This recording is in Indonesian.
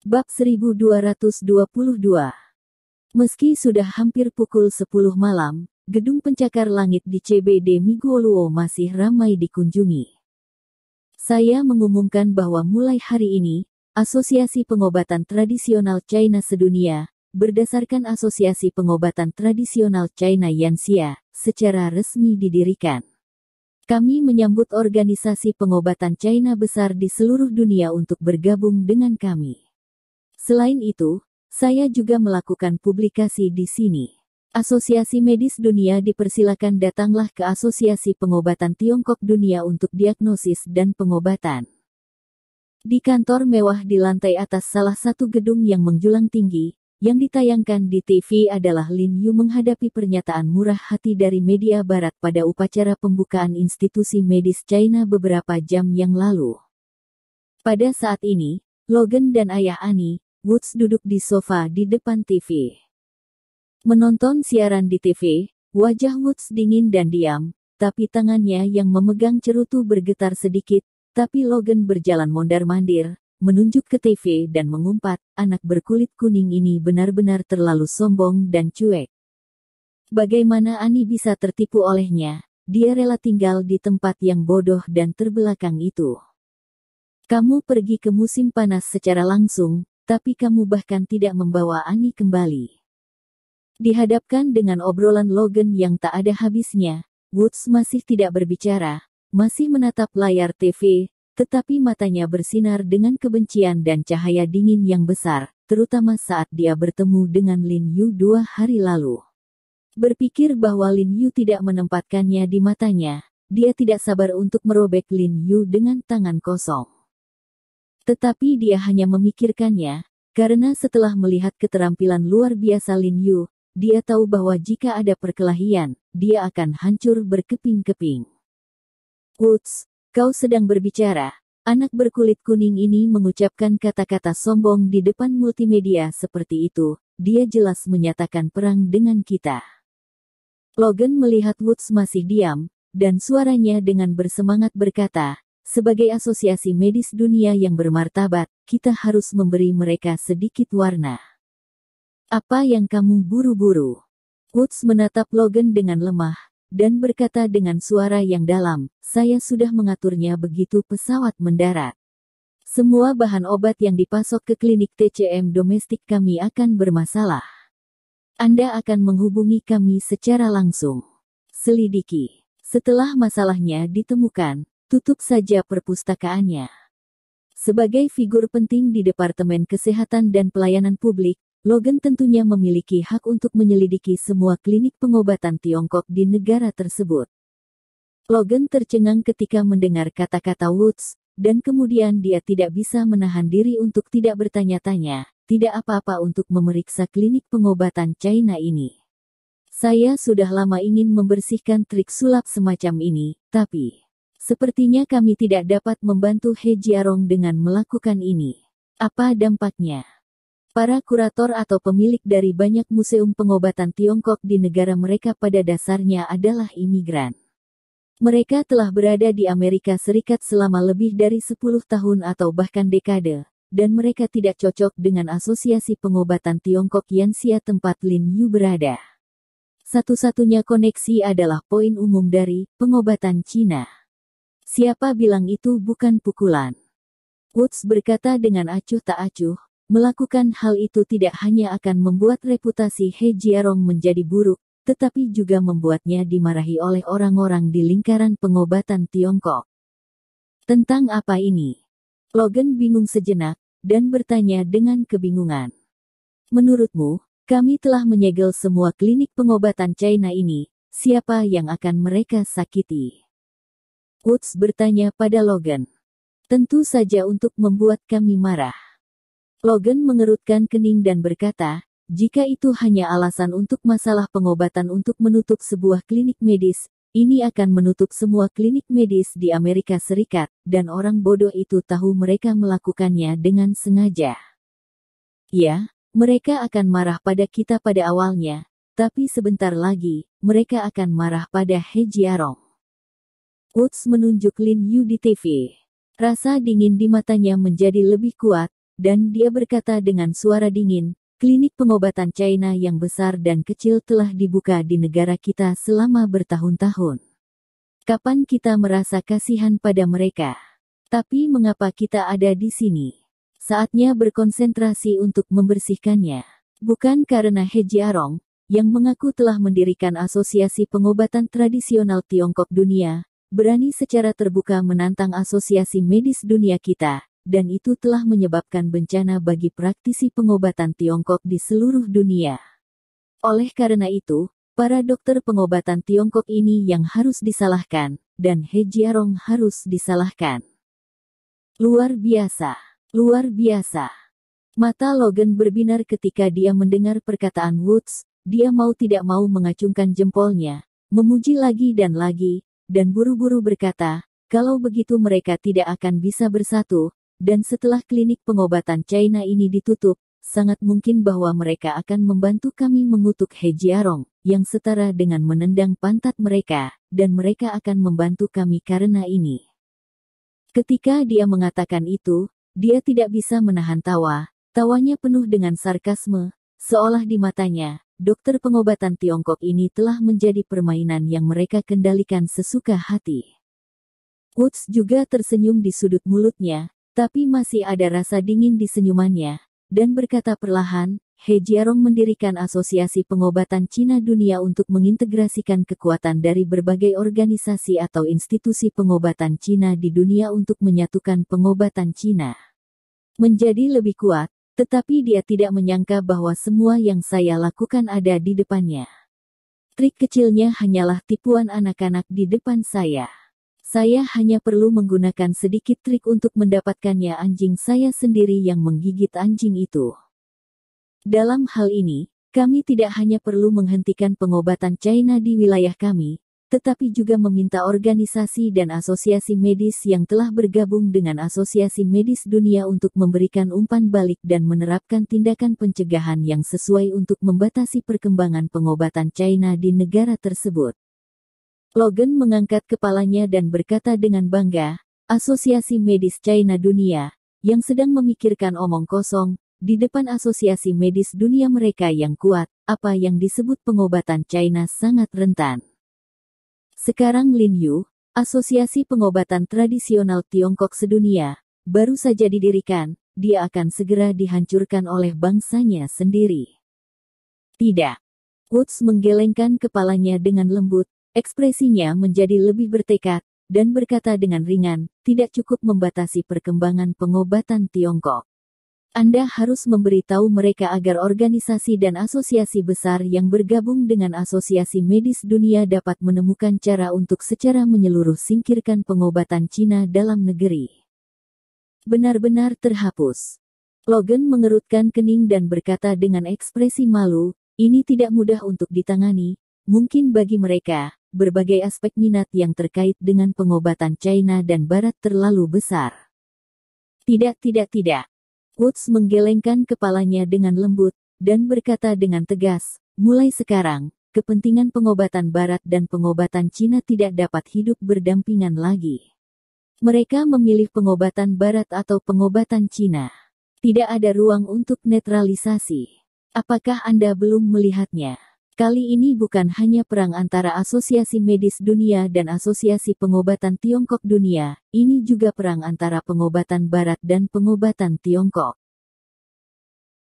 Bab 1222. Meski sudah hampir pukul 10 malam, gedung pencakar langit di CBD Miguoluo masih ramai dikunjungi. Saya mengumumkan bahwa mulai hari ini, Asosiasi Pengobatan Tradisional China Sedunia, berdasarkan Asosiasi Pengobatan Tradisional China Yanxia, secara resmi didirikan. Kami menyambut organisasi pengobatan China besar di seluruh dunia untuk bergabung dengan kami. Selain itu, saya juga melakukan publikasi di sini. Asosiasi Medis Dunia dipersilakan datanglah ke Asosiasi Pengobatan Tiongkok Dunia untuk diagnosis dan pengobatan. Di kantor mewah di lantai atas salah satu gedung yang menjulang tinggi, yang ditayangkan di TV adalah Lin Yu menghadapi pernyataan murah hati dari media barat pada upacara pembukaan institusi medis China beberapa jam yang lalu. Pada saat ini, Logan dan ayah Annie, Woods duduk di sofa di depan TV. Menonton siaran di TV, wajah Woods dingin dan diam, tapi tangannya yang memegang cerutu bergetar sedikit, tapi Logan berjalan mondar-mandir, menunjuk ke TV dan mengumpat, anak berkulit kuning ini benar-benar terlalu sombong dan cuek. Bagaimana Annie bisa tertipu olehnya? Dia rela tinggal di tempat yang bodoh dan terbelakang itu. Kamu pergi ke musim panas secara langsung, tapi kamu bahkan tidak membawa Annie kembali. Dihadapkan dengan obrolan Logan yang tak ada habisnya, Woods masih tidak berbicara, masih menatap layar TV, tetapi matanya bersinar dengan kebencian dan cahaya dingin yang besar, terutama saat dia bertemu dengan Lin Yu 2 hari lalu. Berpikir bahwa Lin Yu tidak menempatkannya di matanya, dia tidak sabar untuk merobek Lin Yu dengan tangan kosong. Tetapi dia hanya memikirkannya, karena setelah melihat keterampilan luar biasa Lin Yu, dia tahu bahwa jika ada perkelahian, dia akan hancur berkeping-keping. Woods, kau sedang berbicara. Anak berkulit kuning ini mengucapkan kata-kata sombong di depan multimedia seperti itu, dia jelas menyatakan perang dengan kita. Logan melihat Woods masih diam, dan suaranya dengan bersemangat berkata, sebagai asosiasi medis dunia yang bermartabat, kita harus memberi mereka sedikit warna. Apa yang kamu buru-buru? Woods menatap Logan dengan lemah, dan berkata dengan suara yang dalam, saya sudah mengaturnya begitu pesawat mendarat. Semua bahan obat yang dipasok ke klinik TCM domestik kami akan bermasalah. Anda akan menghubungi kami secara langsung. Selidiki. Setelah masalahnya ditemukan, tutup saja perpustakaannya. Sebagai figur penting di Departemen Kesehatan dan Pelayanan Publik, Logan tentunya memiliki hak untuk menyelidiki semua klinik pengobatan Tiongkok di negara tersebut. Logan tercengang ketika mendengar kata-kata Woods, dan kemudian dia tidak bisa menahan diri untuk tidak bertanya-tanya, tidak apa-apa untuk memeriksa klinik pengobatan China ini. Saya sudah lama ingin membersihkan trik sulap semacam ini, tapi sepertinya kami tidak dapat membantu He Jiarong dengan melakukan ini. Apa dampaknya? Para kurator atau pemilik dari banyak museum pengobatan Tiongkok di negara mereka pada dasarnya adalah imigran. Mereka telah berada di Amerika Serikat selama lebih dari 10 tahun atau bahkan dekade, dan mereka tidak cocok dengan Asosiasi Pengobatan Tiongkok Yanxia tempat Lin Yu berada. Satu-satunya koneksi adalah poin umum dari pengobatan Cina. Siapa bilang itu bukan pukulan? Woods berkata dengan acuh tak acuh, melakukan hal itu tidak hanya akan membuat reputasi He Jiarong menjadi buruk, tetapi juga membuatnya dimarahi oleh orang-orang di lingkaran pengobatan Tiongkok. Tentang apa ini? Logan bingung sejenak, dan bertanya dengan kebingungan. Menurutmu, kami telah menyegel semua klinik pengobatan China ini, siapa yang akan mereka sakiti? Woods bertanya pada Logan. Tentu saja untuk membuat kami marah. Logan mengerutkan kening dan berkata, jika itu hanya alasan untuk masalah pengobatan untuk menutup sebuah klinik medis, ini akan menutup semua klinik medis di Amerika Serikat, dan orang bodoh itu tahu mereka melakukannya dengan sengaja. Ya, mereka akan marah pada kita pada awalnya, tapi sebentar lagi, mereka akan marah pada He Jiarong. Woods menunjuk Lin Yu di TV. Rasa dingin di matanya menjadi lebih kuat, dan dia berkata dengan suara dingin, klinik pengobatan China yang besar dan kecil telah dibuka di negara kita selama bertahun-tahun. Kapan kita merasa kasihan pada mereka? Tapi mengapa kita ada di sini? Saatnya berkonsentrasi untuk membersihkannya. Bukan karena He Jiarong, yang mengaku telah mendirikan Asosiasi Pengobatan Tradisional Tiongkok Dunia, berani secara terbuka menantang Asosiasi Medis Dunia kita, dan itu telah menyebabkan bencana bagi praktisi pengobatan Tiongkok di seluruh dunia. Oleh karena itu, para dokter pengobatan Tiongkok ini yang harus disalahkan, dan He Jiarong harus disalahkan. Luar biasa. Luar biasa. Mata Logan berbinar ketika dia mendengar perkataan Woods. Dia mau tidak mau mengacungkan jempolnya, memuji lagi, dan buru-buru berkata, kalau begitu mereka tidak akan bisa bersatu, dan setelah klinik pengobatan China ini ditutup, sangat mungkin bahwa mereka akan membantu kami mengutuk He Jiarong, yang setara dengan menendang pantat mereka, dan mereka akan membantu kami karena ini. Ketika dia mengatakan itu, dia tidak bisa menahan tawa. Tawanya penuh dengan sarkasme, seolah di matanya, dokter pengobatan Tiongkok ini telah menjadi permainan yang mereka kendalikan sesuka hati. Woods juga tersenyum di sudut mulutnya, tapi masih ada rasa dingin di senyumannya, dan berkata perlahan, He Jiarong mendirikan Asosiasi Pengobatan Cina Dunia untuk mengintegrasikan kekuatan dari berbagai organisasi atau institusi pengobatan Cina di dunia untuk menyatukan pengobatan Cina menjadi lebih kuat, tetapi dia tidak menyangka bahwa semua yang saya lakukan ada di depannya. Trik kecilnya hanyalah tipuan anak-anak di depan saya. Saya hanya perlu menggunakan sedikit trik untuk mendapatkannya. Anjing saya sendiri yang menggigit anjing itu. Dalam hal ini, kami tidak hanya perlu menghentikan pengobatan China di wilayah kami, tetapi juga meminta organisasi dan asosiasi medis yang telah bergabung dengan Asosiasi Medis Dunia untuk memberikan umpan balik dan menerapkan tindakan pencegahan yang sesuai untuk membatasi perkembangan pengobatan China di negara tersebut. Logan mengangkat kepalanya dan berkata dengan bangga, Asosiasi Medis China Dunia, yang sedang memikirkan omong kosong, di depan Asosiasi Medis Dunia mereka yang kuat, apa yang disebut pengobatan China sangat rentan. Sekarang Lin Yu, Asosiasi Pengobatan Tradisional Tiongkok Sedunia, baru saja didirikan, dia akan segera dihancurkan oleh bangsanya sendiri. Tidak. Woods menggelengkan kepalanya dengan lembut, ekspresinya menjadi lebih bertekad, dan berkata dengan ringan, tidak cukup membatasi perkembangan pengobatan Tiongkok. Anda harus memberitahu mereka agar organisasi dan asosiasi besar yang bergabung dengan Asosiasi Medis Dunia dapat menemukan cara untuk secara menyeluruh singkirkan pengobatan Cina dalam negeri. Benar-benar terhapus. Logan mengerutkan kening dan berkata dengan ekspresi malu, ini tidak mudah untuk ditangani, mungkin bagi mereka, berbagai aspek minat yang terkait dengan pengobatan China dan Barat terlalu besar. Tidak. Woods menggelengkan kepalanya dengan lembut, dan berkata dengan tegas, mulai sekarang, kepentingan pengobatan Barat dan pengobatan Cina tidak dapat hidup berdampingan lagi. Mereka memilih pengobatan Barat atau pengobatan Cina. Tidak ada ruang untuk netralisasi. Apakah Anda belum melihatnya? Kali ini bukan hanya perang antara Asosiasi Medis Dunia dan Asosiasi Pengobatan Tiongkok Dunia, ini juga perang antara pengobatan Barat dan pengobatan Tiongkok.